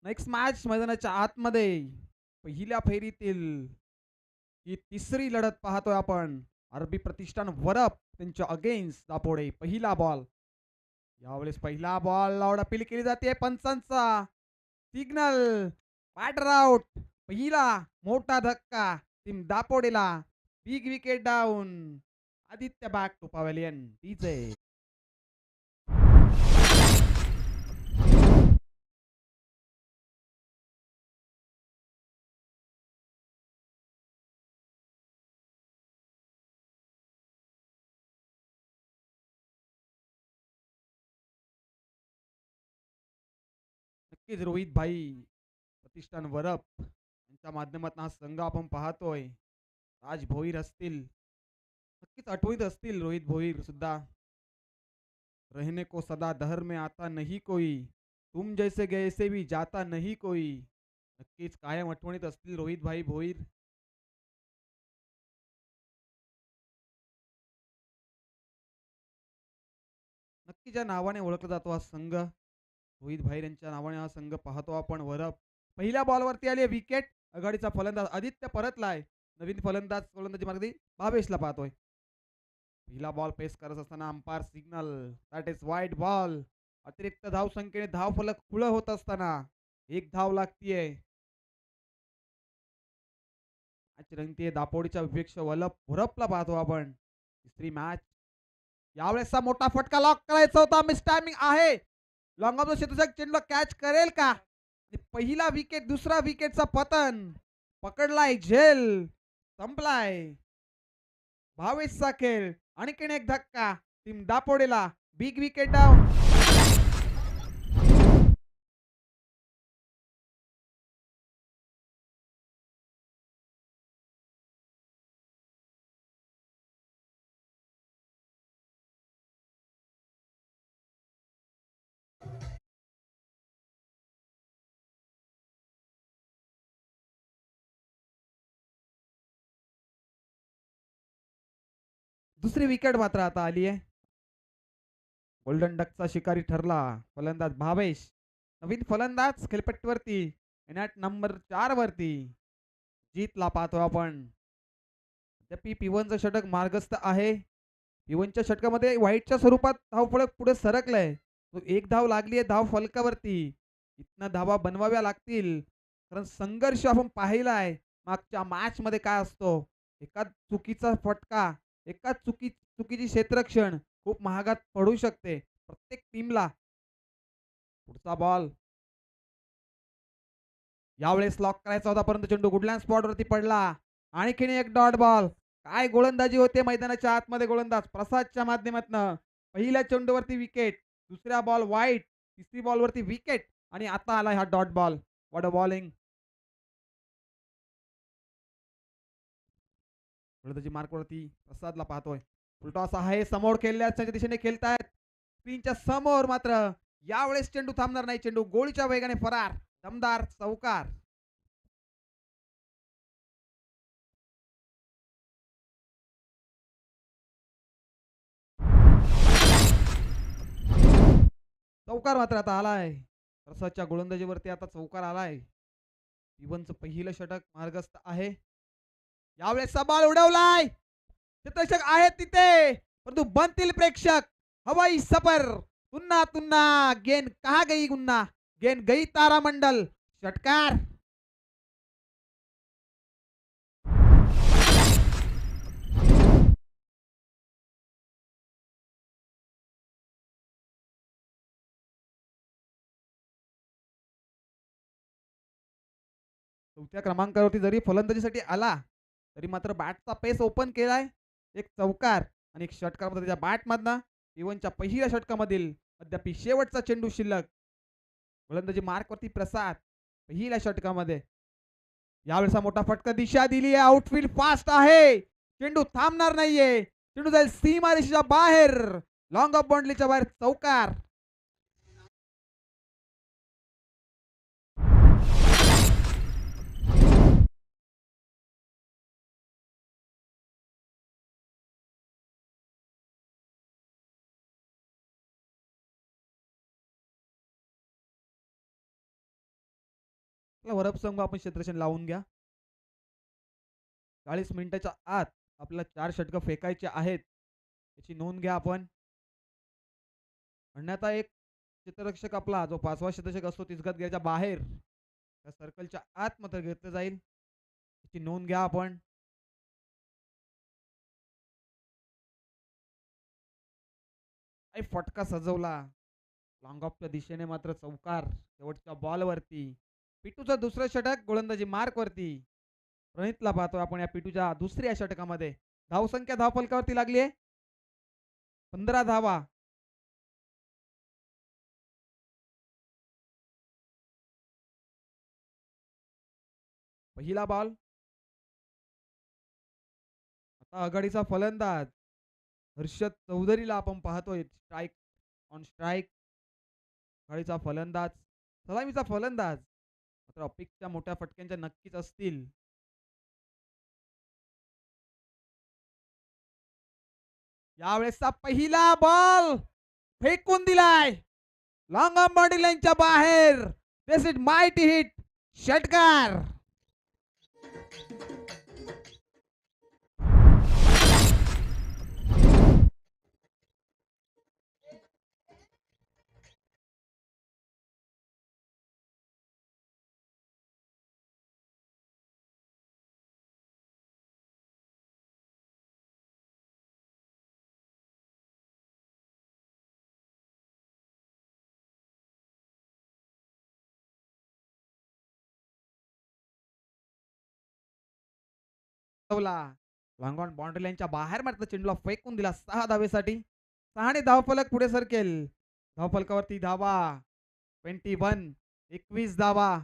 Next match मैदानाच्या आतमध्ये पहिल्या फेरीतील ही तिसरी लढत पाहतोय आपण. अरबी प्रतिष्ठान वरप त्यांच्या अगेन्स्ट दापोडे. पहिला बॉल. यावेळेस पहिला बॉल लावड अपील केली जाते पंचांचा सिग्नल. Batter out. पहिला मोठा धक्का टीम दापोडेला. Big wicket down. Aditya back to pavilion DJ. नक्कीच रोहित भाई प्रतिष्ठान वरप यांच्या माध्यमातून हा संघ आपण पाहतोय. राज भोईर असतील, नक्कीच आठवत असतील रोहित भोईर सुद्धा. रहने को सदा दहर में आता नहीं कोई, तुम जैसे गैसे भी जाता नहीं कोई. नक्कीच कायम आठवणीत असतील रोहित भाई भोईर. नक्की ज्या नावाने ओळखला जातो हा संघ, रोहित भाईर यांच्या नावाने हा संघ पाहतो आपण वरप. पहिल्या बॉलवरती आली विकेट. आघाडीचा फलंदाज आदित्य परतलाय. नवीन फलंदाज गोलंदाजी मार्गी भावेशला पाहतोय. पहिला बॉल पेस करत असताना umpire signal. That is wide ball. अतिरिक्त धाव संख्येने धाव फलक खुळ होत असताना एक धाव लागतीये. मॅच रंगतीये दापोडीच्या विपेक्ष वरपला पाहतो आपण. तिसरी मॅच. यावेळेसचा मोठा फटका लॉक करायचा होता. मिस टायमिंग आहे. लॉंग ऑफ द क्षेत्ररक्षक चेंडूला कॅच करेल का? पहिला विकेट, दुसरा विकेटचा पतन. पकडलाय झेल. संपलाय भावेशचा खेळ. आणखीन एक धक्का टीम दापोडेला. Big wicket down. दुसरी विकेट मात्र आता आली आहे. गोल्डन डकचा शिकारी ठरला फलंदाज भावेश. नवीन फलंदाज खेळपट्टीवरती मॅट नंबर 4 वरती. जीतला पाहतो आपण. पिवनचं षटक मार्गस्थ आहे. पिवनच्या षटकामध्ये व्हाईटच्या स्वरूपात धावफलक पुढे सरकलंय. एक धाव लागली आहे धाव फलकावरती. इथनं धावा बनवाव्या लागतील, कारण संघर्ष आपण पाहिलाय मागच्या मॅच मध्ये काय असतो. एका चुकीचा फटका, एका चुकीची क्षेत्ररक्षण खूप महागात पडू शकते प्रत्येक टीमला. पुढचा बॉल यावेळेस लॉक करायचा होता, परंतु चेंडू गुडलँड स्पॉट वरती पडला. आणखीन एक डॉट बॉल. काय गोलंदाजी होते मैदानाच्या आतमध्ये गोलंदाज प्रसादच्या माध्यमातून. पहिल्या चेंडूवरती विकेट, दुसऱ्या बॉल वाईट, तिसरी बॉल वरती विकेट आणि आता आलाय हा dot ball. What a bowling. गोलंदाजी मार्क वरती प्रसादला पाहतोय. फुलटॉस आहे समोर खेळल्याच्या दिशेने खेळतायत. स्क्रीनच्या समोर मात्र यावेळेस चेंडू थांबणार नाही. चेंडू गोळीच्या वेगाने फरार. दमदार चौकार. चौकार मात्र आता आलाय. प्रसादच्या गोलंदाजीवरती आता चौकार आलाय. इवनचं पहिलं षटक मार्गस्थ आहे. यावेळेस बॉल उडवलाय. क्षेत्ररक्षक आहेत तिथे, परंतु बनतील प्रेक्षक. हवाई सफर. पुन्हा पुन्हा गेंद कहा गई गुन्ना. गेंद गई तारामंडल. षटकार. चौथ्या क्रमांकावरती जरी फलंदाजीसाठी आला, तरी मात्र बॅटचा पेस ओपन केलाय. एक चौकार आणि एक षटकार त्याच्या बॅट मधनं. इवनच्या पहिल्या षटकामधील अद्याप शेवटचा चेंडू शिल्लक. गोलंदाजी मार्क वरती प्रसाद पहिल्या षटकामध्ये. यावेळेस मोठा फटका दिशा दिली आहे. आउटफील्ड फास्ट आहे. चेंडू थांबणार नाहीये. चेंडू जाईल सीमा रेषेच्या बाहेर. लॉंग ऑफ बाउंड्रीच्या बाहेर चौकार. वरपसंग आपण क्षेत्ररक्षण लावून घ्या. 40 मिनिटाच्या आत आपल्याला 4 षटकं फेकायचे आहेत. याची नोंद घ्या आपण. अन्यथा एक क्षेत्ररक्षक आपला जो 5वा क्षेत्ररक्षक असतो तीस गज घ्यायच्या बाहेर त्या सर्कलच्या आत मात्र घेतलं जाईल. याची नोंद घ्या आपण. फटका सजवला. लॉंग ऑफच्या दिशेने मात्र चौकार शेवटच्या बॉलवरती. पिटूचं दुसरं षटक गोलंदाजी मार्क वरती. प्रणितला पाहतोय आपण या पिटूच्या दुसऱ्या षटकामध्ये. धावसंख्या धावफलकावरती लागली आहे 15 धावा. पहिला बॉल. आता आघाडीचा फलंदाज हर्षद चौधरीला आपण पाहतोय. Strike on strike. आघाडीचा फलंदाज सलामीचा फलंदाज मात्र अपेक्षा मोठ्या फटक्यांच्या नक्कीच असतील. यावेळेसचा पहिला बॉल फेकून दिलाय लॉंग ऑन बाउंड्री लाईनच्या बाहेर. दिस इज मायटी हिट. षटकार. लॉंग ऑन बाउंड्री लाईनच्या बाहेर मात्र चेंडूला फेकून दिला 6 धावेसाठी. 6 ने धावफलक पुढे सरकेल. धावफलकावरती धावा 21. 21 धावा.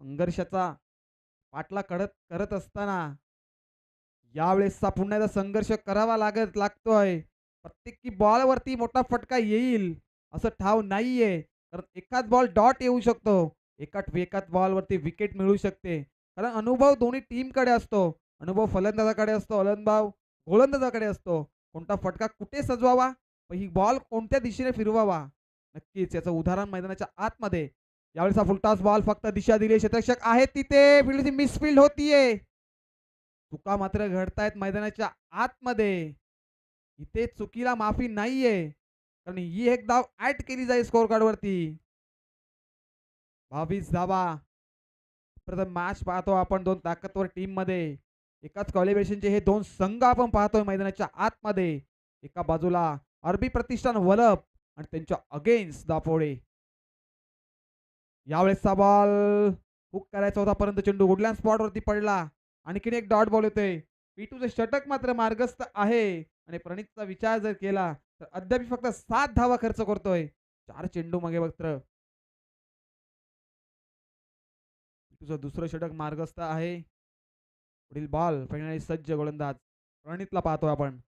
संघर्षाचा पाठला करत असताना यावेळेसचा पुन्हा एकदा संघर्ष करावा लागतोय. प्रत्येकी बॉलवरती मोठा फटका येईल असं ठाव नाहीये. कारण एकाच बॉल डॉट येऊ शकतो. एकाच बॉलवरती विकेट मिळू शकते. कारण अनुभव दोन्ही टीमकडे असतो. अनुभव फलंदाजाकडे असतो. अनुभव गोलंदाजाकडे असतो. कोणता फटका कुठे सजवावा, ही बॉल कोणत्या दिशेने फिरवावा, नक्कीच याचं उदाहरण मैदानाच्या आतमध्ये. यावेळेस फुलटॉस बॉल फक्त दिशा दिली. क्षेत्ररक्षक आहेत तिथे. फील्डची मिसफील्ड होतीये. चुका मात्र घडतायत मैदानाच्या आतमध्ये. इथे चुकीला माफी नाहीये. कारण ही एक धाव ऍड केली जाईल स्कोर कार्ड वरती. 22 धावा. प्रथम मॅच पाहतो आपण दोन ताकदवर टीम मध्ये. एकाच कॉलिब्रेशनचे हे दोन संघ आपण पाहतोय मैदानाच्या आतमध्ये. एका बाजूला अरबी प्रतिष्ठान वलप आणि त्यांच्या अगेन्स्ट दापोडे. यावेळेसचा बॉल हुक करायचा होता परंतु चेंडू वुडलँड स्पॉट वरती पडला. आणखीन एक डॉट बॉल होते. पिटूचे षटक मात्र मार्गस्थ आहे आणि प्रणितचा विचार जर केला तर अद्याप फक्त 7 धावा खर्च करतोय 4 चेंडू मागे मात्र. पिटूचं दुसरं षटक मार्गस्थ आहे. पुढील बॉल फेकण्यासाठी सज्ज गोलंदाज प्रणितला पाहतोय आपण.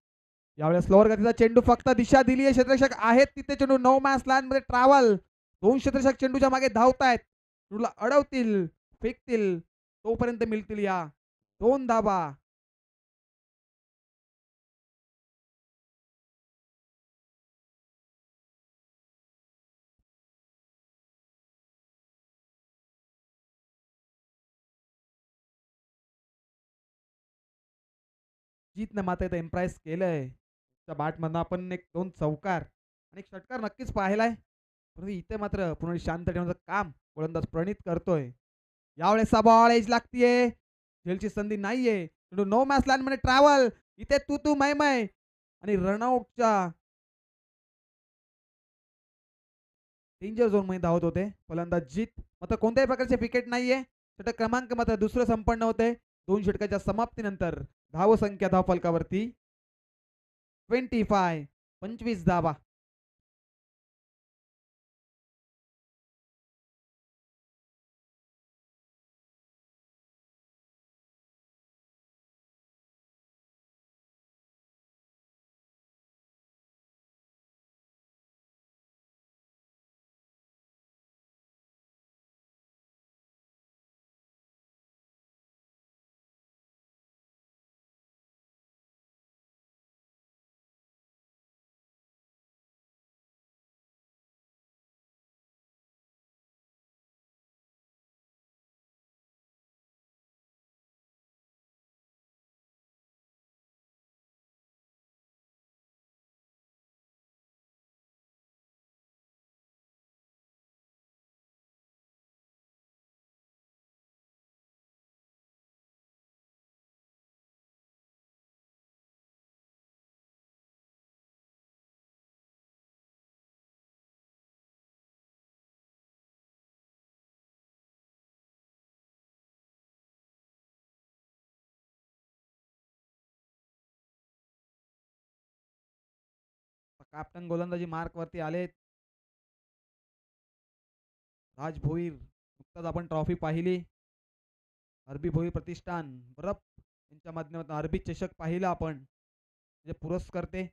यावेळेस स्लोअर गतीचा चेंडू फक्त दिशा दिली आहे. क्षेत्ररक्षक आहेत तिथे. चेंडू नो मॅच लाईन मध्ये ट्रॅव्हल. दोन क्षेत्ररक्षक चेंडूच्या मागे धावतायत. चेंडूला अडवतील, फेकतील, तोपर्यंत मिळतील या 2 धावा. जीतनं मात्र इथं इम्प्रेस केलंय. त्या बॅटमधनं आपण एक 2 चौकार आणि एक षटकार नक्कीच पाहिलाय. परंतु इथे मात्र पुन्हा शांत ठेवण्याचं काम गोलंदाज प्रणित करतोय. यावेळेसचा बॉल एज लागतीये. खेळची संधी नाहीये. नो मॅच लाईन मध्ये ट्रॅव्हल. इथे तू मै आणि रनआउटच्या डेंजर झोन मध्ये धावत होते फलंदाज जीत. मात्र कोणत्याही प्रकारचे विकेट नाहीये. षटक क्रमांक मात्र दुसरं संपन्न होते. 2 षटकाच्या समाप्तीनंतर धावसंख्या धावफलकावरती 25 धावा. कॅप्टन गोलंदाजी मार्क वरती आलेत. राज भोईर, नुकताच आपण ट्रॉफी पाहिली. अरबी भोईर प्रतिष्ठान बरफ यांच्या माध्यमातून अरबी चषक पाहिला आपण, म्हणजे पुरस्कर्ते.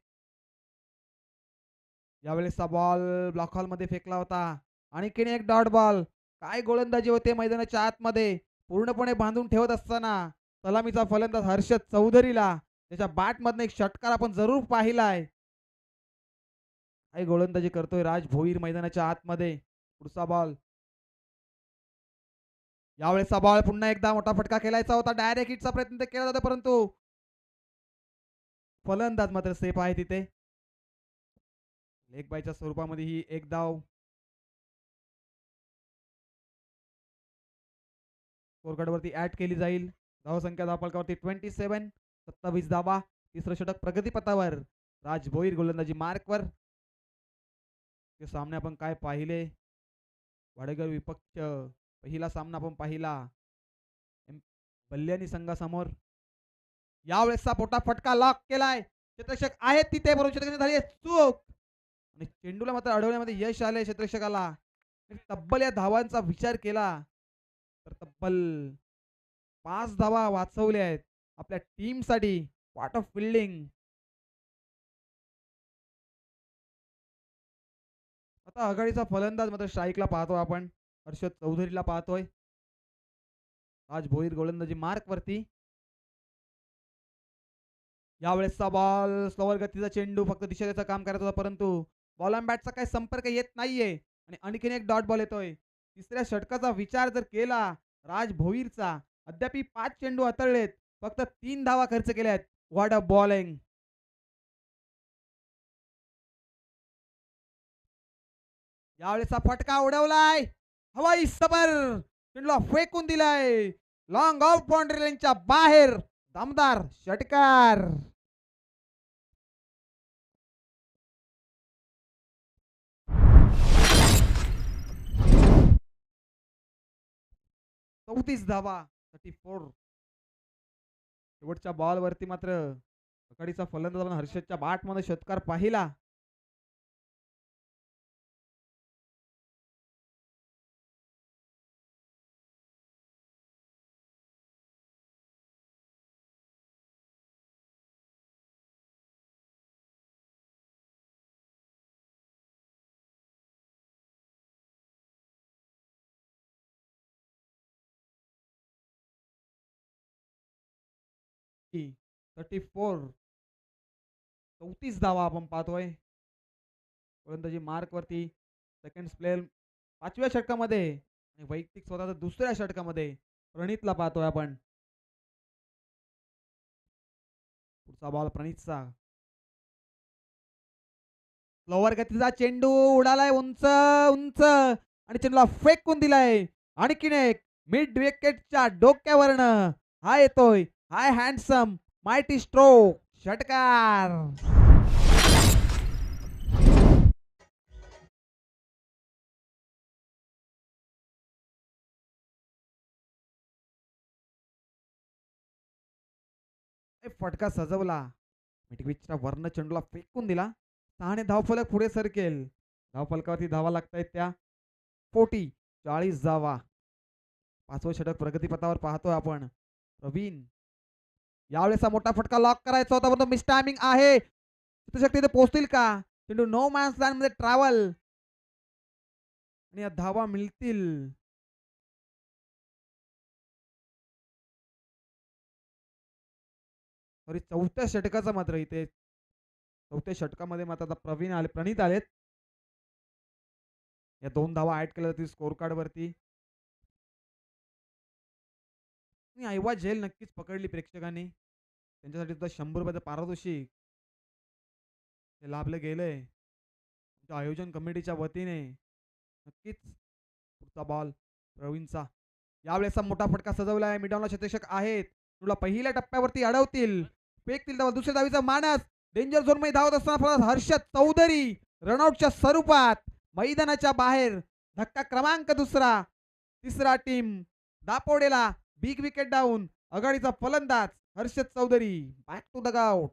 यावेळेसचा बॉल ब्लॉक हॉल मध्ये फेकला होता. आणखीन एक डॉट बॉल. काय गोलंदाजी होते मैदानाच्या आतमध्ये, पूर्णपणे बांधून ठेवत असताना सलामीचा फलंदाज हर्षद चौधरीला त्याच्या बॅट मधनं एक षटकार आपण जरूर पाहिलाय. काय गोलंदाजी करतोय राज भोईर मैदानाच्या आतमध्ये. पुढचा बॉल. यावेळेसचा बॉल पुन्हा एकदा मोठा फटका खेळायचा होता. डायरेक्ट हिटचा प्रयत्न केला होता, परंतु फलंदाज मात्र सेफ आहे तिथे. लेग बायच्या स्वरूपामध्ये ही एक धाव स्कोरकार्डवरती ऍड केली जाईल. धावसंख्या धावफलकावरती 27, 27 धावा. तिसरं षटक प्रगतीपथावर. राज भोईर गोलंदाजी मार्कवर. ते सामने आपण काय पाहिले. वाडेकर विपक्ष पहिला सामना आपण पाहिला बल्ल्यानी संघासमोर. यावेळेसचा मोठा फटका लॉक केलाय. क्षेत्ररक्षक आहेत तिथे, बरोबर क्षेत्ररक्षक झाली चूक आणि चेंडूला मात्र अडवण्यामध्ये यश आले क्षेत्ररक्षकाला. तब्बल या धावांचा विचार केला तर तब्बल 5 धावा वाचवल्या आहेत आपल्या टीम साठी. What a fielding. आता आघाडीचा फलंदाज मात्र स्ट्राईकला पाहतो आपण. हर्षद चौधरीला पाहतोय. राज भोईर गोलंदाजी मार्क वरती. यावेळेसचा बॉल स्लोवर गतीचा चेंडू, फक्त दिशा द्यायचं काम करत होता, परंतु बॉल अँड बॅटचा काही संपर्क येत नाहीये आणि आणखीन एक डॉट बॉल येतोय. तिसऱ्या षटकाचा विचार जर केला राज भोईरचा, अद्याप 5 चेंडू हाताळलेत, फक्त 3 धावा खर्च केल्यात. What a bowling. यावेळेसचा फटका उडवलाय, हवाई सबर चेंडूला फेकून दिलाय लॉंग ऑफ बाउंड्री लाईनच्या बाहेर. दमदार षटकार. चौतीस धावा, 34. शेवटच्या बॉल वरती मात्र आघाडीचा फलंदाज हर्षदच्या बॅट मध्ये षटकार पाहिला. की 34, 34 धावा आपण पाहतोय. गोलंदाजी मार्क वरती सेकंड प्लेयर 5व्या षटकामध्ये आणि वैयक्तिक स्वतःच्या दुसऱ्या षटकामध्ये प्रणितला पाहतोय आपण. पुढचा बॉल प्रणितचा. लोवर गतीचा चेंडू उडालाय उंच उंच आणि चेंडूला फेकून दिलाय. आणखीन एक मिड विकेटच्या डोक्यावरनं हा येतोय, हाय हँडसम मायटी स्ट्रोक षटकार. फटका सजवला. मिडविचच्या वर्ण चेंडूला फेकून दिला. 6 धावफलक पुढे सरकेल. धावफलकावरती धावा लागतायत त्या 40 धावा. 5वं षटक प्रगतीपथावर पाहतोय आपण. प्रवीण. यावेळेसचा मोठा फटका लॉक करायचा होता, परंतु मिस टायमिंग आहे. तिथे पोहोचतील का. चेंडू नो मॅन्स लँड मध्ये ट्रॅव्हल आणि या धावा मिळतील. सॉरी, 4थ्या षटकाचा मात्र इथे 4थ्या षटकामध्ये मात्र आता प्रणित आलेत. या 2 धावा ऍड केल्या जातील स्कोर कार्ड वरती. ऐवा झेल नक्कीच पकडली प्रेक्षकांनी. त्यांच्यासाठी सुद्धा 100 रुपयाचं पारितोषिक हे लाभलं गेलंय आयोजन कमिटीच्या वतीने. नक्कीच. पुढचा बॉल प्रवीणचा. यावेळेसचा मोठा फटका सजवलाय. मिडॉनला क्षेत्ररक्षक आहेत, तुला पहिल्या टप्प्यावरती अडवतील, फेकतील. दुसऱ्या धावीचा मानस डेंजर झोन मध्ये धावत असताना हर्षद चौधरी रनआउटच्या स्वरूपात मैदानाच्या बाहेर. धक्का क्रमांक 2. तिसरा टीम दापोडेला बिग विकेट डाऊन. आघाडीचा फलंदाज Harshad Chaudhari back to the gout.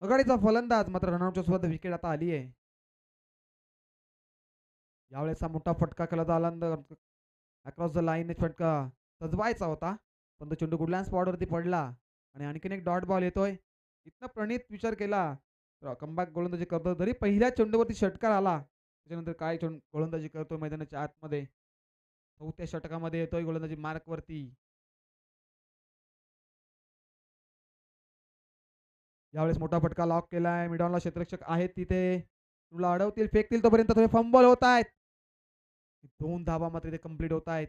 आघाडीचा फलंदाज मात्र रनआउटच्या सोबत विकेट आता आली आहे. यावेळेस मोठा फटका केला होता आनंद अक्रॉस द लाईन फटका सजवायचा होता पण तो चेंडू कुठल्या स्पॉटवरती पडला आणि आणखीन एक डॉट बॉल येतोय. इथनं प्रणित विचार केला कमबॅक गोलंदाजी करतो तरी पहिल्या चेंडूवरती षटकार आला. त्याच्यानंतर काय गोलंदाजी करतोय मैदानाच्या आतमध्ये. चौथ्या षटकामध्ये येतोय गोलंदाजी मार्क वरती. यावेळेस मोठा फटका लॉक केलाय. मिडॉनला क्षेत्ररक्षक आहेत तिथे. तुला अडवतील फेकतील तोपर्यंत थोडे फंबल होत आहेत. 2 धावा मात्र इथे कंप्लीट होत आहेत.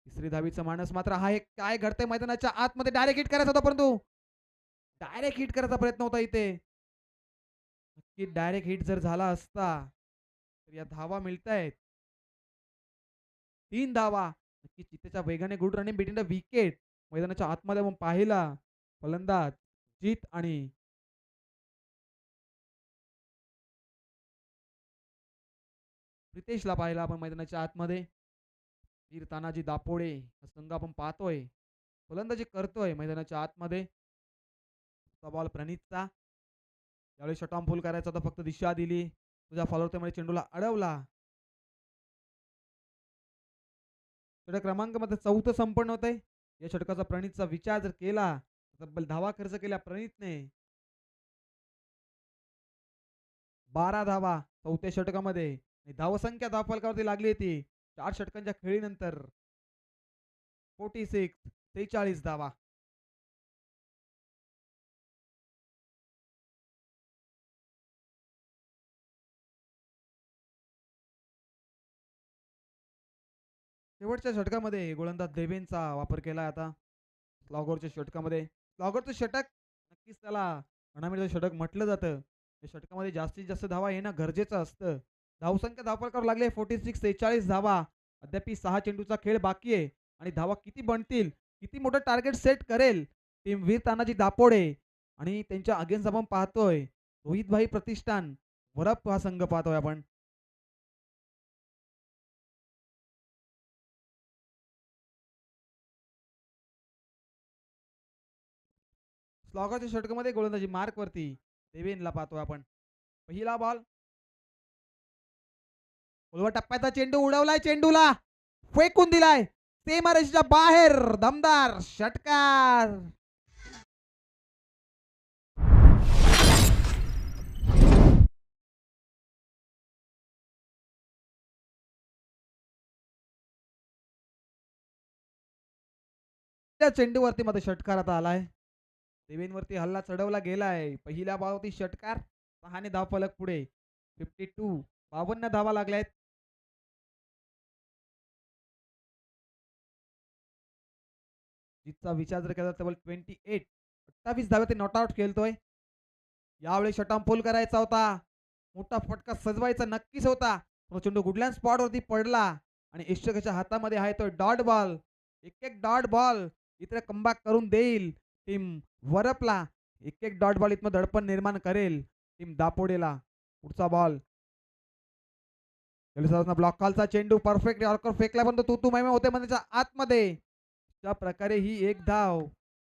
तिसरी धावीचा माणस मात्र हा एक काय घडतंय मैदानाच्या आतमध्ये डायरेक्ट हिट करायचा होता परंतु डायरेक्ट हिट करायचा प्रयत्न होता इथे. नक्की डायरेक्ट हिट जर झाला असता तर या धावा मिळतायत 3 धावा. नक्की चित्तेच्या वेगाने good running between the wicket. मैदानाच्या आतमध्ये आपण पाहिला फलंदाज जीत आणि प्रितेशला पाहिला आपण मैदानाच्या आतमध्ये. वीर तानाजी दापोडे हा संघ आपण पाहतोय फलंदाजी करतोय मैदानाच्या आतमध्ये. बॉल प्रणितचा. यावेळी शटॉम फुल करायचा होता फक्त दिशा दिली. तुझ्या फॉलोअरमध्ये चेंडूला अडवला. षटक क्रमांक मध्ये 4थं संपन्न होत आहे. या षटकाचा प्रणितचा विचार जर केला तब्बल धावा खर्च केल्या प्रणितने. 12 धावा 4थ्या षटकामध्ये. धावसंख्या धावफलकावरती लागली होती 4 षटकांच्या खेळीनंतर 43 धावा. शेवटच्या षटकामध्ये गोलंदाज देवेनचा वापर केला आता स्लॉगरच्या षटकामध्ये. स्लॉगरचं षटक नक्कीच त्याला अनामित षटक म्हटलं जातं. या षटकामध्ये जास्तीत जास्त धावा येणं गरजेचं असतं. धावसंख्या धावफलकावर लागले 46 धावा. अद्याप 6 चेंडूचा खेळ बाकी आहे आणि धावा किती बनतील किती मोठं टार्गेट सेट करेल टीम वीर तानाजी दापोडे आणि त्यांच्या अगेन्स्ट आपण पाहतोय रोहित भाई प्रतिष्ठान वरप हा संघ पाहतोय आपण. स्लॉगरच्या षटकामध्ये गोलंदाजी मार्क वरती देवेनला पाहतोय आपण. पहिला बॉल उलवा टप्प्याचा चेंडू उडवलाय. चेंडूला फेकून दिलाय सीमारेषेच्या बाहेर. दमदार षटकार. त्या चेंडूवरती मध्ये षटकार आता आलाय. देवेनवरती हल्ला चढवला गेलाय. पहिल्या बॉलवरती षटकार 6 धाव फलक पुढे 52 धावा लागल्यात. जीतचा विचार जर केला तर 28 धावे ते नॉट आउट खेळतोय. यावेळी शटॉम फुल करायचा होता. मोठा फटका सजवायचा नक्कीच होता. चेंडू गुडलँड स्पॉट वरती पडला आणि इष्टकाच्या हातामध्ये आहे तो डॉट बॉल. एक डॉट बॉल इथे कमबॅक करून देईल टीम वरपला. एक डॉट बॉल इथनं दडपण निर्माण करेल टीम दापोडेला. पुढचा बॉल ब्लॉक कॉलचा चेंडू परफेक्ट यॉर्कर फेकला पण तू मैमे होते म्हणजे आतमध्ये. त्या प्रकारे ही एक धाव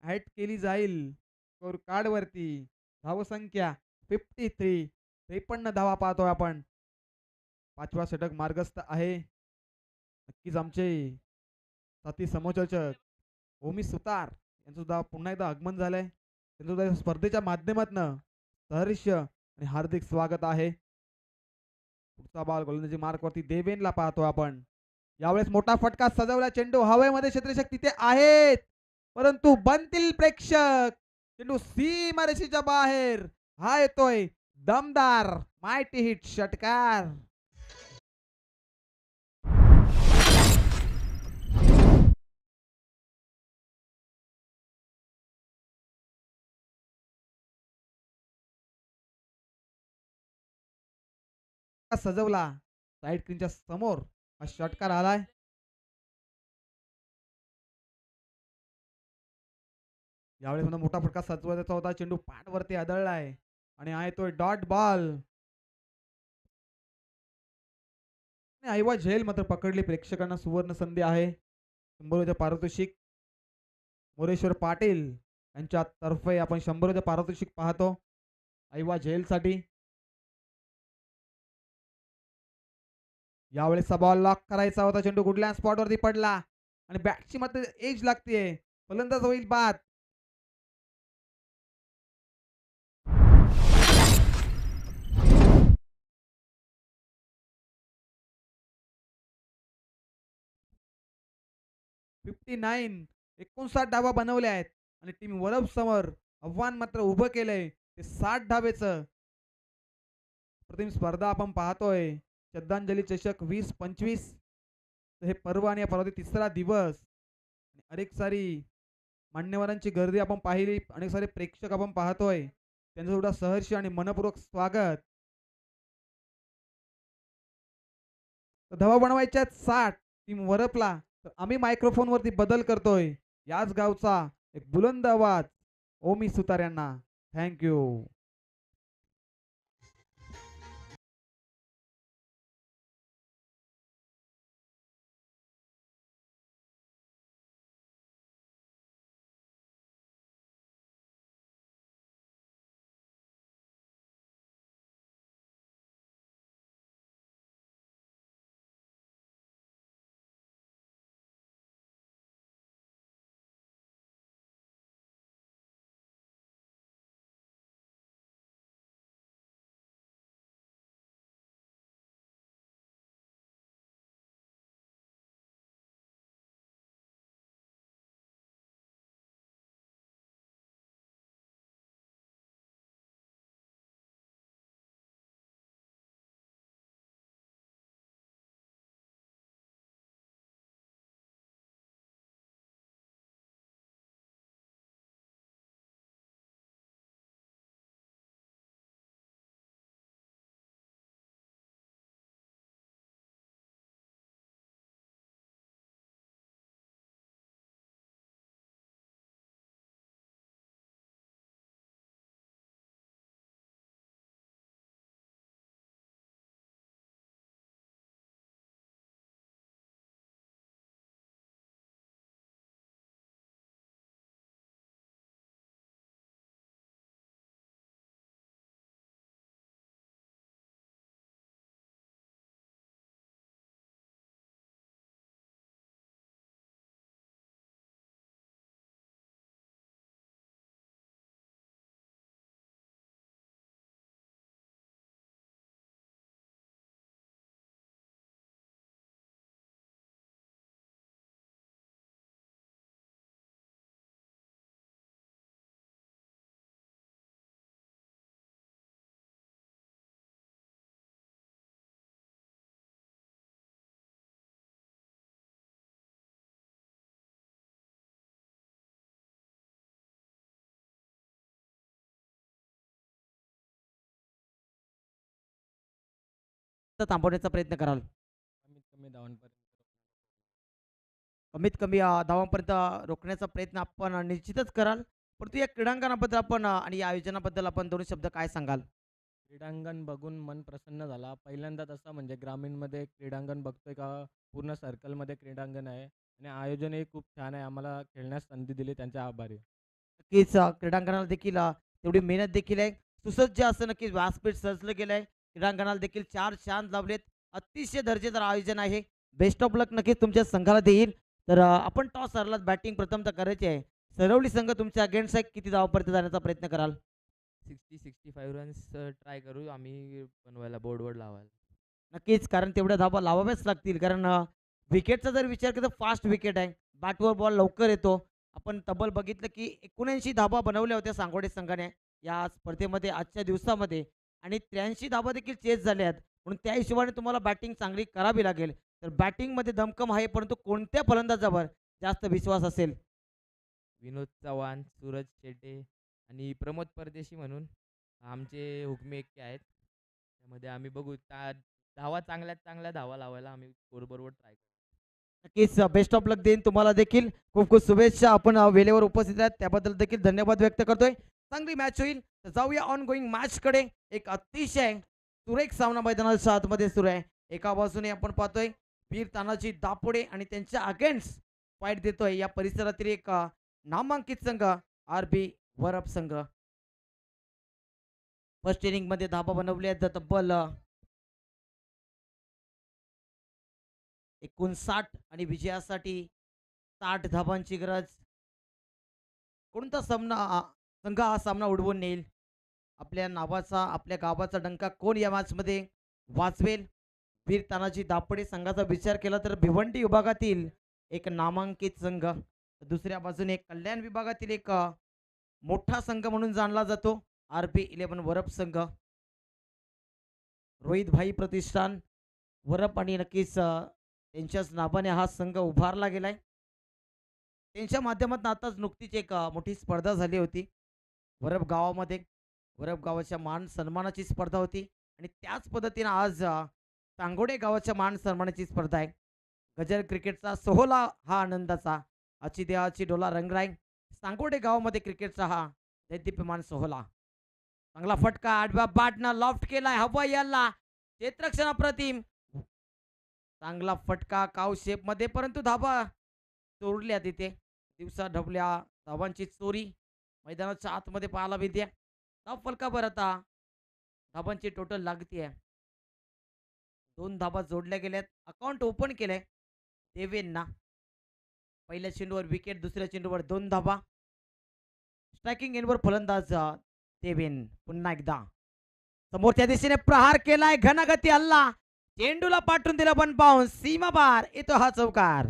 ऍड केली जाईल स्कोर कार्ड वरती. धावसंख्या 53 धावा पाहतोय आपण. 5वा षटक मार्गस्थ आहे. नक्कीच आमचे साथी समोरचक ओमी सुतार यांचं सुद्धा पुन्हा एकदा आगमन झालंय. त्यांचं सुद्धा स्पर्धेच्या माध्यमातून सहर्ष आणि हार्दिक स्वागत आहे. पुढचा बॉल गोलंदाजी मार्क वरती देवेनला पाहतो आपण. यावेळेस मोठा फटका सजवला. चेंडू हवेमध्ये क्षेत्ररक्षक तिथे आहेत परंतु बनतील प्रेक्षक. चेंडू सीमारेषेच्या बाहेर. हा येतोय दमदार मायटी हिट षटकार. सजवला साईड स्क्रीनच्या समोर हा षटकार आलाय. यावेळेस मोठा फटका सजवायचा होता. चेंडू पाठ वरती आदळलाय आणि आहे तो डॉट बॉल. ऐवा झेल मात्र पकडली. प्रेक्षकांना सुवर्ण संधी आहे. शंभर पारितोषिक मोरेश्वर पाटील यांच्या तर्फे आपण 100 पारितोषिक पाहतो. ऐवा झेलसाठी. यावेळेसचा बॉल लॉक करायचा होता. चेंडू कुठल्या स्पॉटवरती पडला आणि बॅटची मात्र एज लागते. फलंदाज होईल बाद. $59 59 धावा बनवल्या आहेत आणि टीम वरब समोर आव्हान मात्र उभं केलंय ते 60 धावेचं. प्रथम स्पर्धा आपण पाहतोय श्रद्धांजली चषक 2025. हे पर्व आणि पर्वाचा तिसरा दिवस. अनेक सारी मान्यवरांची गर्दी आपण पाहिली, अनेक सारे प्रेक्षक आपण पाहतोय. त्यांचं सुद्धा सहर्ष आणि मनपूर्वक स्वागत. धावा बनवायच्या 60 टीम वरपला तर आम्ही मायक्रोफोन वरती बदल करतोय. याच गावचा एक बुलंद आवाज ओमी सुतार यांना. थँक्यू. थांबवण्याचा प्रयत्न कराल. कमीत कमी धावांपर्यंत रोखण्याचा प्रयत्न आपण निश्चितच कराल. परंतु या क्रीडांगणाबद्दल आपण आणि या आयोजनाबद्दल आपण दोन शब्द काय सांगाल? क्रीडांगण बघून मन प्रसन्न झाला. पहिल्यांदाच असं म्हणजे ग्रामीणमध्ये क्रीडांगण बघतोय का पूर्ण सर्कलमध्ये क्रीडांगण आहे आणि आयोजनही खूप छान आहे. आम्हाला खेळण्यास संधी दिली त्यांचे आभारी आहे. नक्कीच क्रीडांगणाला देखील तेवढी मेहनत देखील आहे. सुसज्ज असं नक्कीच व्यासपीठ सजलं गेलं आहे. क्रीडांगणाला देखील 4 शान लावलेत. अतिशय दर्जेदार आयोजन आहे. बेस्ट ऑफ लक नक्कीच तुमच्या संघाला देईल. तर आपण टॉस हरलात, बॅटिंग प्रथमतः करायची आहे. सरवली संघ तुमच्या अगेन्स्ट आहे. किती धावापर्यंत जाण्याचा प्रयत्न कराल? 60-65 रन्स ट्राय करू आम्ही बनवायला, बोर्डवर लावायला. नक्कीच, कारण तेवढ्या धावा लावाव्याच लागतील. कारण विकेटचा जर विचार केला तर फास्ट विकेट आहे. बॅटवर बॉल लवकर येतो. आपण तब्बल बघितलं की 79 धावा बनवल्या होत्या सांगोडे संघाने या स्पर्धेमध्ये आजच्या दिवसामध्ये आणि 83 धावा देखील चेस झाल्या आहेत. म्हणून त्या हिशोबाने तुम्हाला बॅटिंग चांगली करावी लागेल. तर बॅटिंगमध्ये दमकम आहे, परंतु कोणत्या फलंदाजावर जास्त विश्वास असेल? विनोद चव्हाण, सूरज शेटे आणि प्रमोद परदेशी म्हणून आमचे हुकमे एक्के आहेत. त्यामध्ये आम्ही बघू धावा चांगल्यात चांगल्या धावा लावायला आम्ही स्कोरबरोबर ट्राय करू. नक्कीच बेस्ट ऑफ लक देईन तुम्हाला देखील. खूप खूप शुभेच्छा. आपण वेळेवर उपस्थित आहेत त्याबद्दल देखील धन्यवाद व्यक्त करतोय. चांगली मॅच होईल. तर जाऊया ऑन गोईंग मॅचकडे. एक अतिशय सुरेख सामना मैदानाच्या आतमध्ये सुरू आहे. एका बाजूने आपण पाहतोय वीर तानाजी दापोडे आणि त्यांच्या अगेन्स्ट फाईट देतोय या परिसरातील एक नामांकित संघ आरबी वरप संघ. फर्स्ट इनिंगमध्ये धाबा बनवले आहेत तब्बल 59 आणि विजयासाठी 60 धाबांची गरज. कोणता संघ हा सामना उडवून नेईल? आपल्या नावाचा, आपल्या गावाचा डंका कोण या मॅचमध्ये वाजवेल? वीर तानाजी दापडे संघाचा विचार केला तर भिवंडी विभागातील एक नामांकित संघ, दुसऱ्या बाजूने कल्याण विभागातील एक मोठा संघ म्हणून जाणला जातो RP11 वरप संघ. रोहित भाई प्रतिष्ठान वरप आणि नक्कीच त्यांच्याच नावाने हा संघ उभारला गेलाय. त्यांच्या माध्यमातून आताच नुकतीच एक मोठी स्पर्धा झाली होती वरप गावामध्ये. वरप गावाच्या मान सन्मानाची स्पर्धा होती आणि त्याच पद्धतीने आज सांगोडे गावाच्या मान सन्मानाची स्पर्धा आहे. गजर क्रिकेटचा सोहळा हा आनंदाचा, आची देहाची डोला रंगराय. सांगोडे गावामध्ये क्रिकेटचा हा दैदिप्यमान सोहळा. चांगला फटका आडव्या बॅटनं लॉफ्ट केलाय, हवा याला क्षेत्ररक्षण अप्रतिम. चांगला फटका काव शेप मध्ये, परंतु धाबा चोरल्या तिथे. दिवसा ढबल्या धाबांची चोरी मैदानाच्या आतमध्ये पाहायला मिळते. धाव फलकावर आता धाबांची टोटल लागते. 2 धाबा जोडल्या गेल्यात. अकाउंट ओपन केलंय देवेंना. पहिल्या चेंडूवर विकेट, दुसऱ्या चेंडूवर 2 धाबा. स्ट्रायकिंग एंडवर फलंदाज देवेन. पुन्हा एकदा समोरच्या दिशेने प्रहार केलाय, घनगती हल्ला, चेंडूला पाठवून दिला वन बाउन्स, सीमा बार येतो हा चौकार.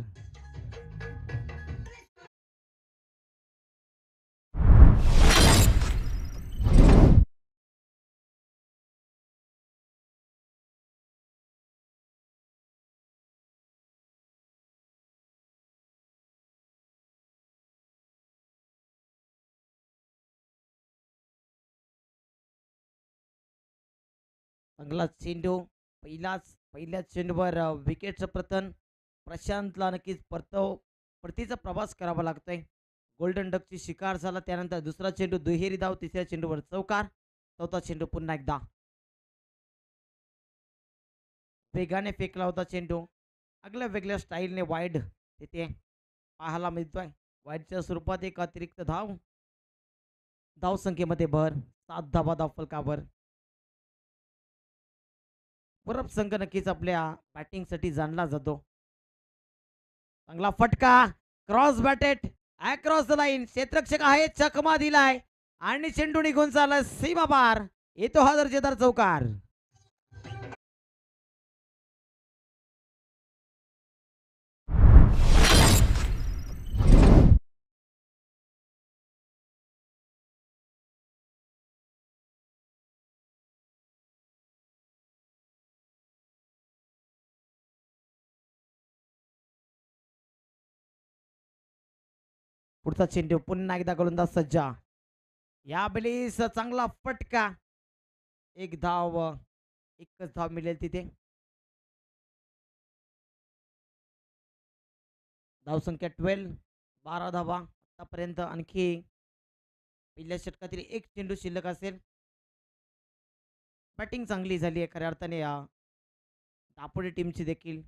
चांगला चेंडू, पहिल्याच चेंडूवर विकेटचं पतन. प्रशांतला नक्कीच परतीचा प्रवास करावा लागतोय. गोल्डन डकची शिकार झाला. त्यानंतर दुसरा चेंडू दुहेरी धाव, तिसऱ्या चेंडूवर चौकार, चौथा चेंडू पुन्हा एकदा वेगाने फेकला होता चेंडू. आगल्या वेगळ्या स्टाईलने वाईड तिथे पाहायला मिळतोय. वाईडच्या स्वरूपात एक अतिरिक्त धाव संख्येमध्ये भर, 7 धावा धाव फलकावर. वरप संघ नक्कीच आपल्या बॅटिंगसाठी जाणला जातो. चांगला फटका, cross batted across the line, क्षेत्ररक्षक आहे, चकमा दिलाय आणि चेंडू निघून चालला सीमा पार, येतो हा दर्जेदार चौकार. पुढचा चेंडू पुन्हा एकदा गोलंदाज सज्जा. या बेलीस चांगला फटका, एकच धाव मिळेल तिथे. धावसंख्या 12 धावा आतापर्यंत. आणखी पहिल्या षटकातील एक चेंडू शिल्लक असेल. बॅटिंग चांगली झाली आहे खऱ्या अर्थाने या दापोली टीमची देखील,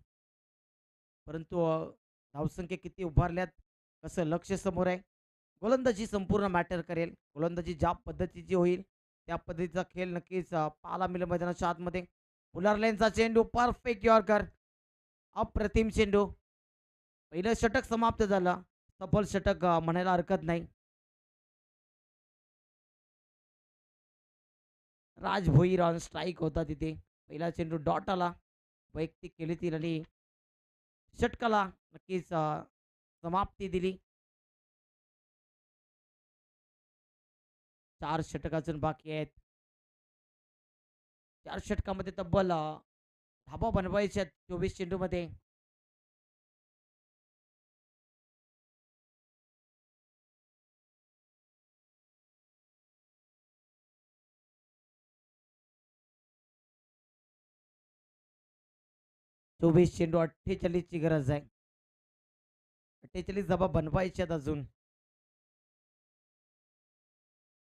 परंतु धावसंख्या किती उभारल्यात, कसं लक्ष समोर आहे. गोलंदाजी संपूर्ण मॅटर करेल. गोलंदाजी ज्या पद्धतीची होईल त्या पद्धतीचा खेळ नक्कीच पाहायला मिळेल मैदानाच्या आतमध्ये. उलारलेनचा चेंडू, परफेक्ट यॉर्कर, अप्रतिम चेंडू. पहिलं षटक समाप्त झालं, सफल षटक म्हणायला हरकत नाही. राज भोईर ऑन स्ट्राईक होता तिथे. पहिला चेंडू डॉट आला, वैयक्तिक केली ती आणि षटकाला नक्कीच समाप्ती दिली. 4 षटक अजून बाकी आहेत. 4 षटकामध्ये तब्बल धाबा बनवायचे आहेत 24 चेंडू मध्ये. चोवीस चेंडू 48 ची गरज आहे. 48 धाबा बनवायचे आहेत अजून,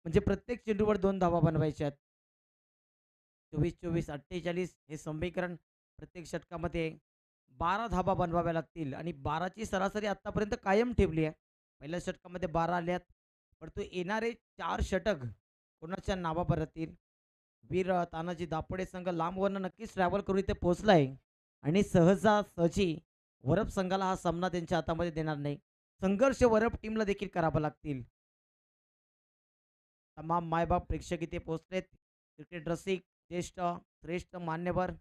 म्हणजे प्रत्येक चेंडूवर 2 धाबा बनवायच्या आहेत. 24-24 48 हे समीकरण. प्रत्येक षटकामध्ये 12 धाबा बनवाव्या लागतील आणि 12ची सरासरी आतापर्यंत कायम ठेवली आहे. पहिल्या षटकामध्ये 12 आल्यात, परंतु येणारे 4 षटक कोणाच्या नावावर राहतील वीर तानाजी दापोडे संघ लांबवरनं नक्कीच ट्रॅव्हल करून इथे पोहोचलाय आणि सहजासहजी वरप संघाला हा सामना त्यांच्या हातामध्ये देणार नाही. संघर्ष वरप टीमला देखील करावा लागतील. तमाम मायबाप प्रेक्षक इथे पोहोचलेत. क्रिकेट रसिक, ज्येष्ठ, श्रेष्ठ मान्यवर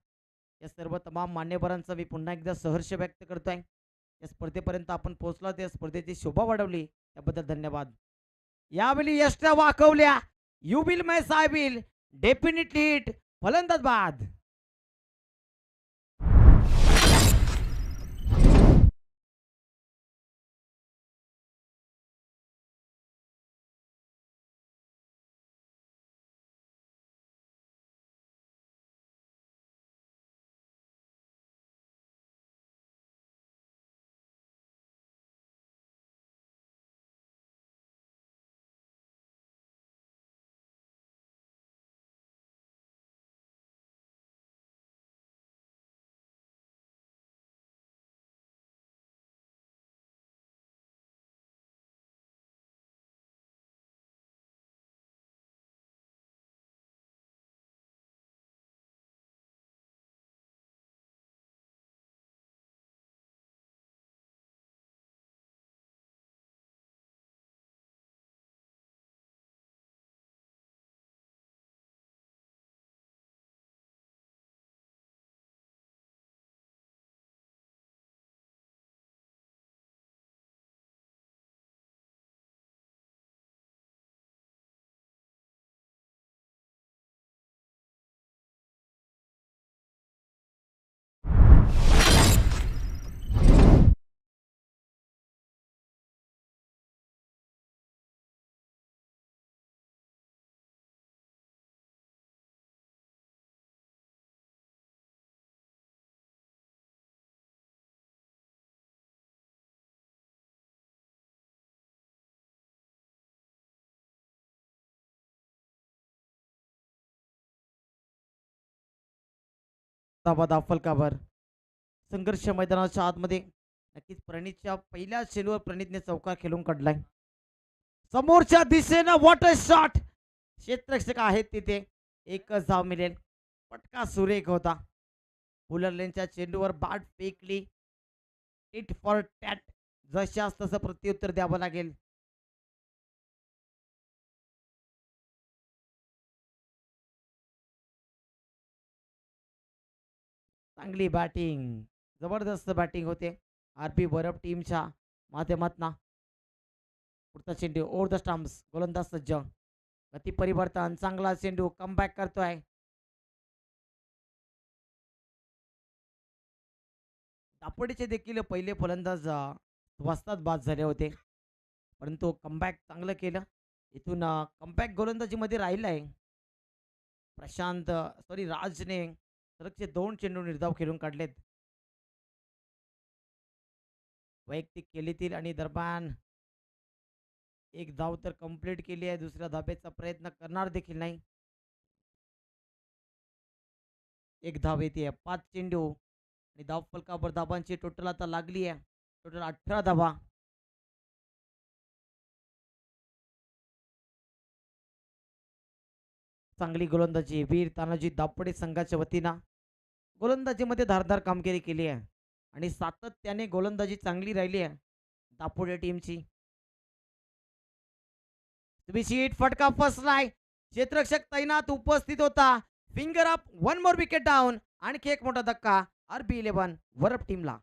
या सर्व तमाम मान्यवरांचा मी पुन्हा एकदा सहर्ष व्यक्त करतोय. या स्पर्धेपर्यंत आपण पोहोचलो, त्या स्पर्धेची शोभा वाढवली त्याबद्दल धन्यवाद. यावेळी यष्ट्या वाकवल्या. यू विल मैस आय विल डेफिनेटली हिट. फलंदाज बाद. फलकावर संघर्ष मैदानाच्या आतमध्ये नक्कीच प्रणीतच्या पहिल्या चेंडूवर प्रणीतने चौकार खेळून काढलाय. समोरच्या दिशेनं वॉटर शॉट. क्षेत्ररक्षक आहेत तिथे, एकच धाव मिळेल. पटका सुरेख होता. बुलर लेनच्या चेंडूवर बॅट फेकली. Tit for tat. जशास तसं प्रत्युत्तर द्यावं लागेल. चांगली बॅटिंग, जबरदस्त बॅटिंग होते आरपी वरप टीमच्या माध्यमातून. पुढचा चेंडू ओव्हर द स्टंप्स. गोलंदाज सज्ज. गती परिवर्तन. चांगला चेंडू कमबॅक करतोय. दापोडेचे देखील पहिले फलंदाज स्वस्तात बाद झाले होते, परंतु कमबॅक चांगलं केलं. इथून कमबॅक गोलंदाजीमध्ये राहिलाय राजने सलगचे 2 चेंडू निर्धाव खेळून काढलेत. वैयक्तिक केलीतील आणि दरम्यान एक धाव तर कंप्लीट केली आहे. दुसऱ्या धाब्याचा प्रयत्न करणार देखील नाही. एक धाव येते. 5 चेंडू आणि धाव फलकावर धाबांची टोटल आता लागली आहे. टोटल 18 धावा. चांगली गोलंदाजी वीर तानाजी दापोडे संघाच्या वतीनं गोलंदाजीमध्ये धारदार कामगिरी केली आहे आणि सातत्याने गोलंदाजी चांगली राहिली आहे दापोडे टीमची. शीट फटका फसलाय. क्षेत्ररक्षक तैनात उपस्थित होता. Finger up. 1 more wicket down. आणखी एक मोठा धक्का RB11 वरप टीमला.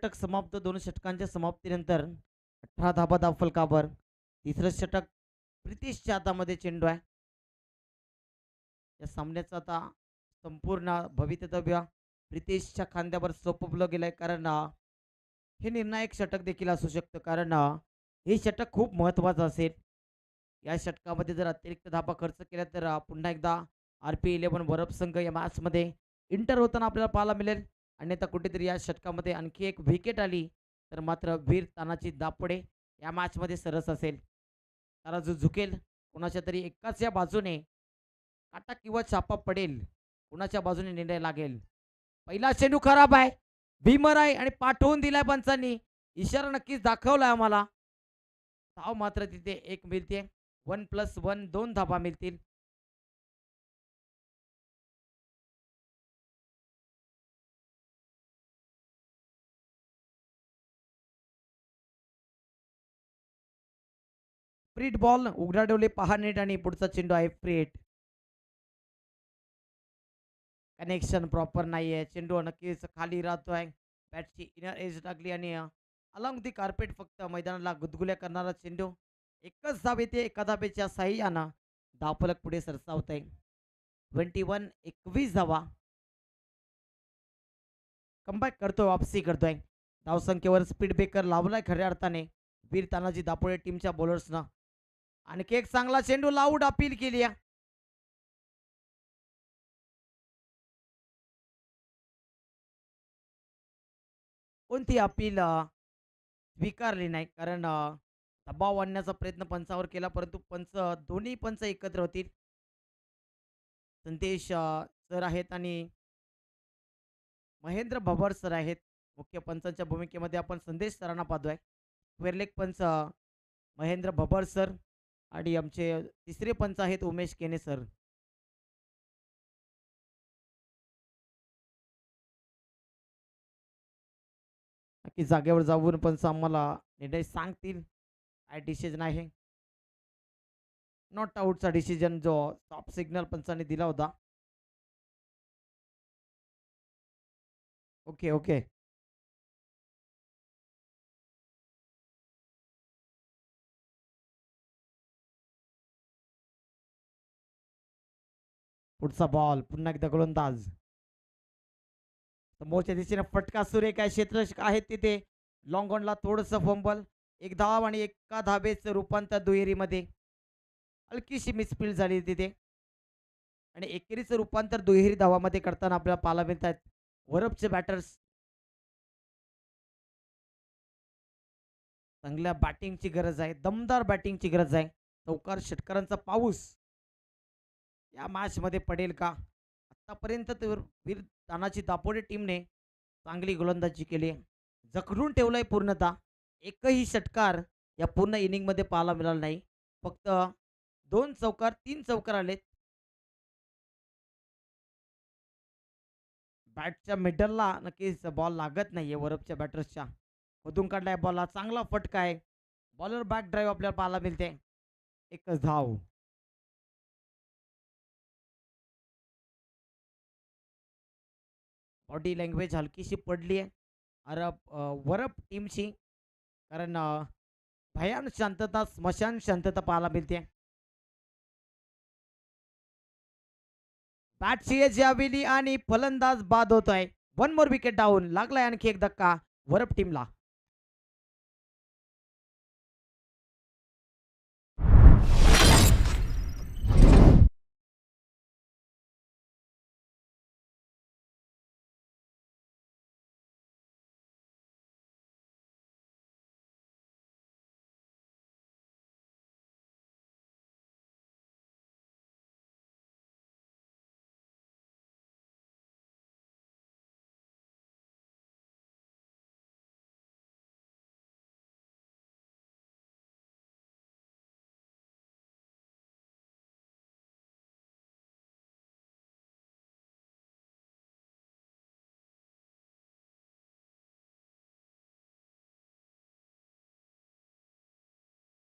षटक समाप्त. 2 षटकांच्या समाप्तीनंतर 18 धाबा धाव फलकावर. तिसरं षटक प्रितेशच्या हातामध्ये चेंडू आहे. या सामन्याचं आता संपूर्ण भवितव्य प्रितेशच्या खांद्यावर सोपवलं गेलंय, कारण हे निर्णायक षटक देखील असू शकतं, कारण हे षटक खूप महत्त्वाचं असेल. या षटकामध्ये जर अतिरिक्त धाबा खर्च केल्या तर पुन्हा एकदा RP11 वरप संघ या मॅचमध्ये इंटर होताना आपल्याला पाहायला मिळेल. अन्यथा कुठेतरी या षटकामध्ये आणखी एक विकेट आली तर मात्र वीर तानाजी दापोडे या मॅचमध्ये सरस असेल. त्याला जो झुकेल कोणाच्या तरी एकाच या बाजूने काटा किंवा छापा पडेल, कोणाच्या बाजूने निर्णय लागेल. पहिला चेंडू खराब आहे, भीमर आहे आणि पाठवून दिलाय पंचांनी. इशारा नक्कीच दाखवलाय आम्हाला. धाव मात्र तिथे एक मिळते. 1+1 2 धाबा मिळतील. फ्रीट बॉल उघडा डोले पहा नेट आणि पुढचा चेंडू आहे फ्रीट. कनेक्शन प्रॉपर नाहीये. चेंडू नक्कीच खाली राहतोय. बॅटची इनर एज लागली आणि अलॉंग दी कार्पेट फक्त मैदानाला गुदगुल्या करणारा चेंडू. एकच धाव येते. एका धाबेच्या साह्यानं धावफलक पुढे सरसावत आहे. 21 धावा. कमबॅक करतोय, वापसी करतोय. धावसंख्येवर स्पीड ब्रेकर लावलाय खऱ्या अर्थाने वीर तानाजी दापोडे टीमच्या बॉलर्सनं. आणखी एक चांगला चेंडू लाऊड अपील केली आहे. कोणती अपील स्वीकारली नाही, कारण दबाव आणण्याचा प्रयत्न पंचावर केला, परंतु दोन्ही पंच एकत्र होतील. संदेश सर आहेत आणि महेंद्र भबर सर आहेत. मुख्य पंचांच्या भूमिकेमध्ये आपण संदेश सरांना पाहतोय. स्क्वेअरलेग पंच महेंद्र भबर सर आणि आमचे तिसरे पंच आहेत उमेश केने सर. नक्की जागेवर जाऊन पंच आम्हाला निर्णय सांगतील काय डिसिजन आहे. नॉट आउटचा डिसिजन जो स्टॉप सिग्नल पंचांनी दिला होता. Okay okay. पुढचा बॉल पुन्हा एकदा गोलंदाज. समोरच्या दिशेने फटका सुरेख आहे. क्षेत्ररक्षक आहेत तिथे. लॉंग ऑनला थोडंसं फंबल. एक धाव आणि एका धाबेचं रूपांतर दुहेरीमध्ये. हलकीशी मिसफील्ड झाली तिथे आणि एकेरीचं रूपांतर दुहेरी धावामध्ये करताना आपल्याला पाहायला मिळत आहेत वरपचे बॅटर्स. चांगल्या बॅटिंगची गरज आहे, दमदार बॅटिंगची गरज आहे. चौकार षटकारांचा पाऊस या मॅच मध्ये पडेल का? आतापर्यंत वीर तानाजी दापोडे टीमने चांगली गोलंदाजी केली, जखडून ठेवलंय पूर्णतः. एकही षटकार या पूर्ण इनिंग मध्ये पाहायला मिळाला नाही. फक्त 2 चौकार 3 चौकार आलेत. बॅटच्या मिडलला नक्कीच बॉल लागत नाहीये वरपच्या बॅटर्सच्या. मधून काढलाय बॉलला, चांगला फटका आहे. बॉलर बॅक ड्राईव्ह आपल्याला पाहायला मिळते. एकच धाव. बॉडी लँग्वेज हलकीशी पडली आहे वरप टीमची, कारण भयान शांतता, स्मशान शांतता पाहायला मिळते. बॅटची एज याविली आणि फलंदाज बाद होतोय. 1 मोर विकेट डाऊन. लागलाय आणखी एक धक्का वरप टीमला.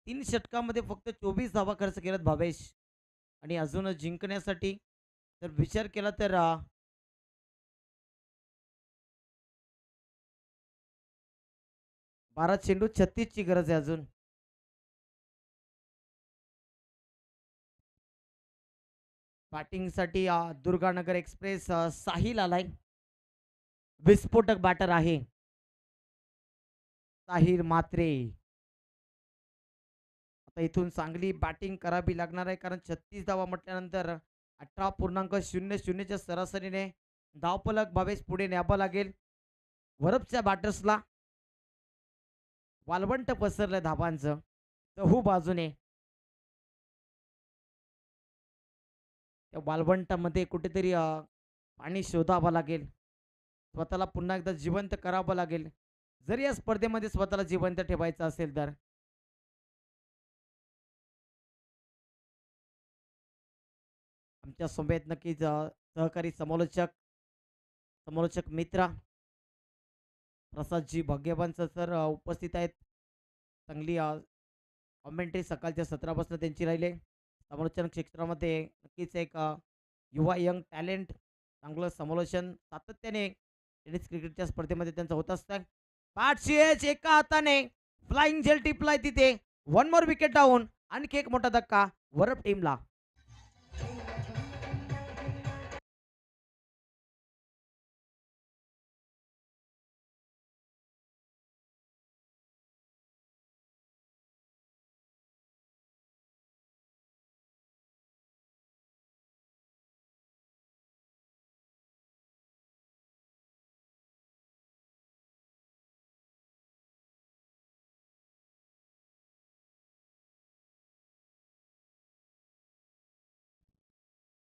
तीन षटकामध्ये फक्त 24 धावा खर्च केल्यात भावेश, आणि अजून जिंकण्यासाठी जर विचार केला तर 12 चेंडू 36 ची गरज आहे अजून. बॅटिंगसाठी दुर्गानगर एक्सप्रेस साहिल आलाय. विस्फोटक बॅटर आहे साहिल मात्रे. आता इथून चांगली बॅटिंग करावी लागणार आहे, कारण 36 धावा म्हटल्यानंतर 18.00 च्या सरासरीने धावफलक भावेश पुढे न्यावं लागेल. वरपच्या बॅटर्सला वालवंट पसरलं धावांचं चहू बाजूने. त्या वालवंटामध्ये कुठेतरी पाणी शोधावं लागेल, स्वतःला पुन्हा एकदा जिवंत करावं लागेल, जर या स्पर्धेमध्ये स्वतःला जिवंत ठेवायचं असेल तर. आमच्या सोबत नक्कीच सहकारी समालोचक मित्र प्रसादजी भाग्यवान सर उपस्थित आहेत. चांगली कॉमेंट्री सकाळच्या सत्रापासून त्यांची राहिले. समालोचन क्षेत्रामध्ये नक्कीच एक युवा यंग टॅलेंट, चांगलं समालोचन सातत्याने टेनिस क्रिकेटच्या स्पर्धेमध्ये त्यांचं होत असतं. बॅटची एज एका हाताने फ्लाइंग झेल टिपलाय तिथे. 1 मोर विकेट डाऊन. आणखी एक मोठा धक्का वरप टीमला.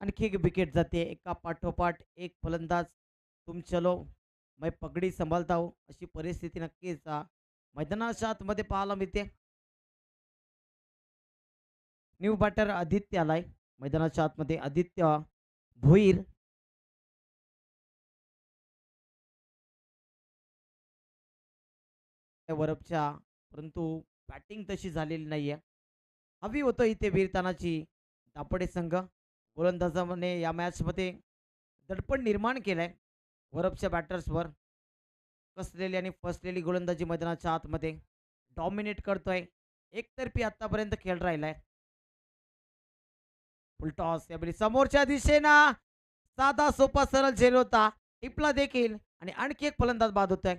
आणखी एक विकेट जाते. एका पाठोपाठ एक फलंदाज. तुम चलो मैं पगडी सांभाळता हूं अशी परिस्थिती नक्कीच मैदानाच्या आतमध्ये पाहायला मिळते. न्यू बॅटर आदित्य आलाय मैदानाच्या आतमध्ये. आदित्य भोईर. वरपच्या, परंतु बॅटिंग तशी झालेली नाहीये. हवी होतं इथे वीरतानाची. दापडे संघ गोलंदाजाने या मॅचमध्ये दडपण निर्माण केलंय वरपच्या बॅटर्सवर. कसलेली आणि फसलेली गोलंदाजी मैदानाच्या आतमध्ये डॉमिनेट करतोय. एकतर्फी आतापर्यंत खेळ राहिलाय. फुलटॉस यावेळी समोरच्या दिशेना साधा सोपा सरळ झेल होता, टिपला देखील आणि आणखी एक फलंदाज बाद होतोय.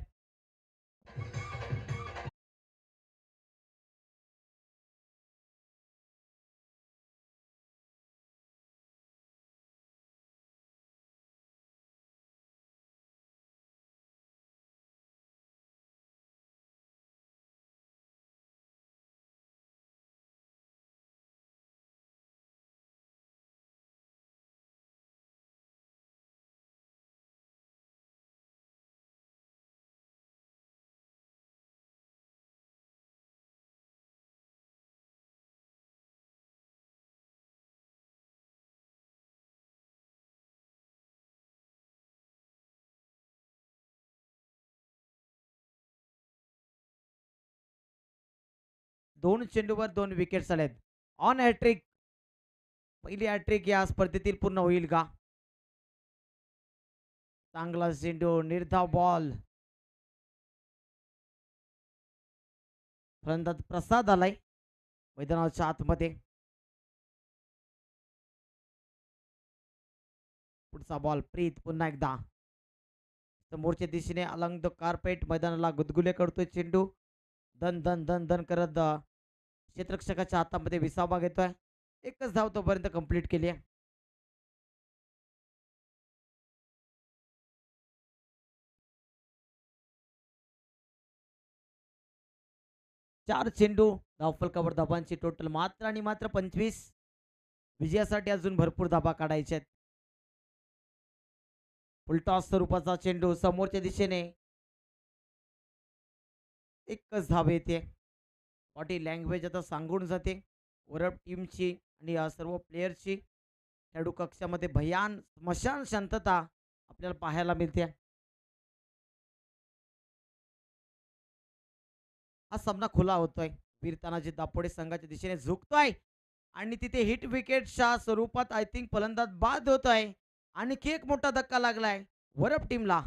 दोन चेंडूवर 2 विकेट्स आलेत. ऑन हॅट्रिक, पहिली हॅट्रिक या स्पर्धेतील पूर्ण होईल का? चांगला चेंडू, निर्धाव बॉल. फलंदाज प्रसाद आलाय मैदानाच्या आतमध्ये. पुढचा बॉल प्रीत पुन्हा एकदा समोरच्या दिशेने अलंग द कार्पेट मैदानाला गुदगुले करतोय चेंडू. दन दन दन दन करत क्षेत्ररक्षकाच्या हातामध्ये विसावा घेतोय. एकच धाव तोपर्यंत कंप्लीट केली आहे. चार चेंडू धावफलकावर धाबांची टोटल मात्र आणि मात्र 25. विजयासाठी अजून भरपूर धाबा काढायचे आहेत. फुलटॉस स्वरूपाचा चेंडू समोरच्या दिशेने. एकच धाव येते. बॉडी लँग्वेज आता सांगून जाते वरप टीमची आणि सर्व प्लेयरची. खेळाडू कक्षामध्ये भयान स्मशान शांतता आपल्याला पाहायला मिळते. हा सामना खुला होतोय. वीरतानाजी दापोडे संघाच्या दिशेने झुकतोय आणि तिथे हिट विकेटच्या स्वरूपात आय थिंक फलंदाज बाद होतोय. आणखी एक मोठा धक्का लागलाय वरप टीमला.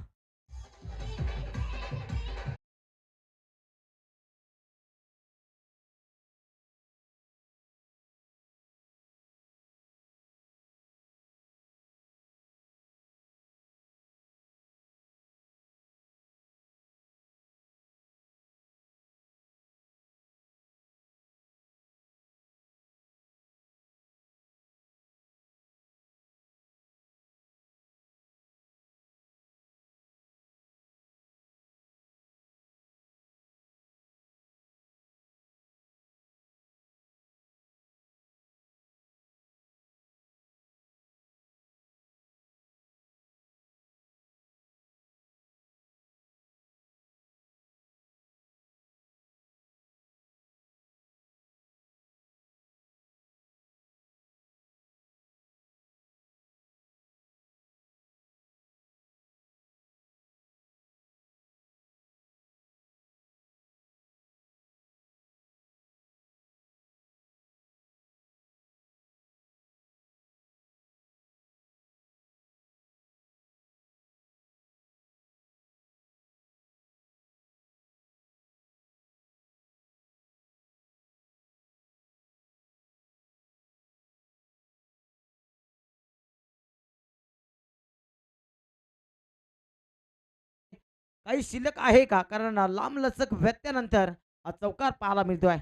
काही शिल्लक आहे का? कारण लांब लचक व्यत्यनंतर हा चौकार पाहायला मिळतोय.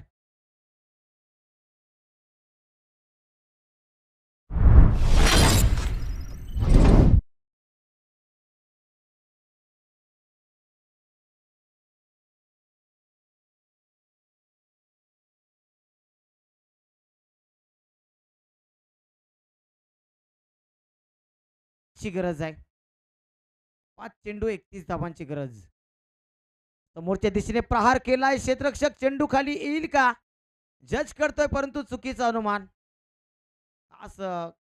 ची गरज आहे. 5 चेंडू 31 धावांची गरज. समोरच्या दिशेने प्रहार केलाय क्षेत्ररक्षक, चेंडू खाली येईल का? जज करतोय परंतु चुकीचा अनुमान. खास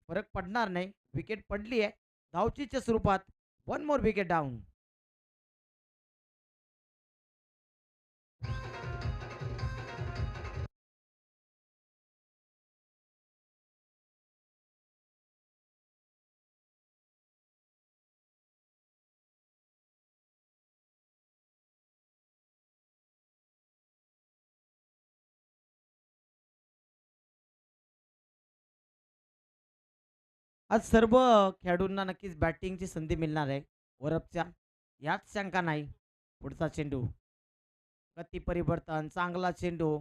फरक पडणार नाही. विकेट पडली आहे धावचीच्या स्वरूपात. 1 मोर विकेट डाऊन. आज सर्व खेळाडूंना नक्कीच बॅटिंगची संधी मिळणार आहे. वरपच्या यात शंका नाही. पुढचा चेंडू गती परिवर्तन, चांगला चेंडू.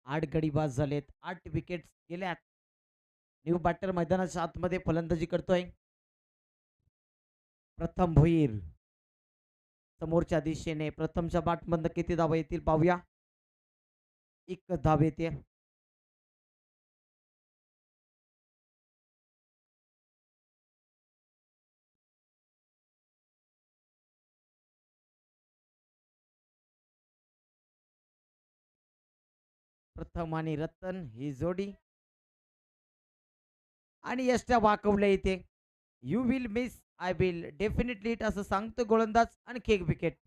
आठ गडी बाद झालेत. 8 विकेट गेल्यात. न्यू बॅटर मैदानाच्या आतमध्ये फलंदाजी करतोय. प्रथम भोईर समोरच्या दिशेने प्रथमच्या बॅटमधनं किती धावा येतील पाहूया. 1 धाव येते. प्रथम आणि रतन ही जोडी आणि यष्ट्या वाकवल्या इथे. You will miss, I will definitely hit असं सांगतो गोलंदाज. आणखी एक विकेट.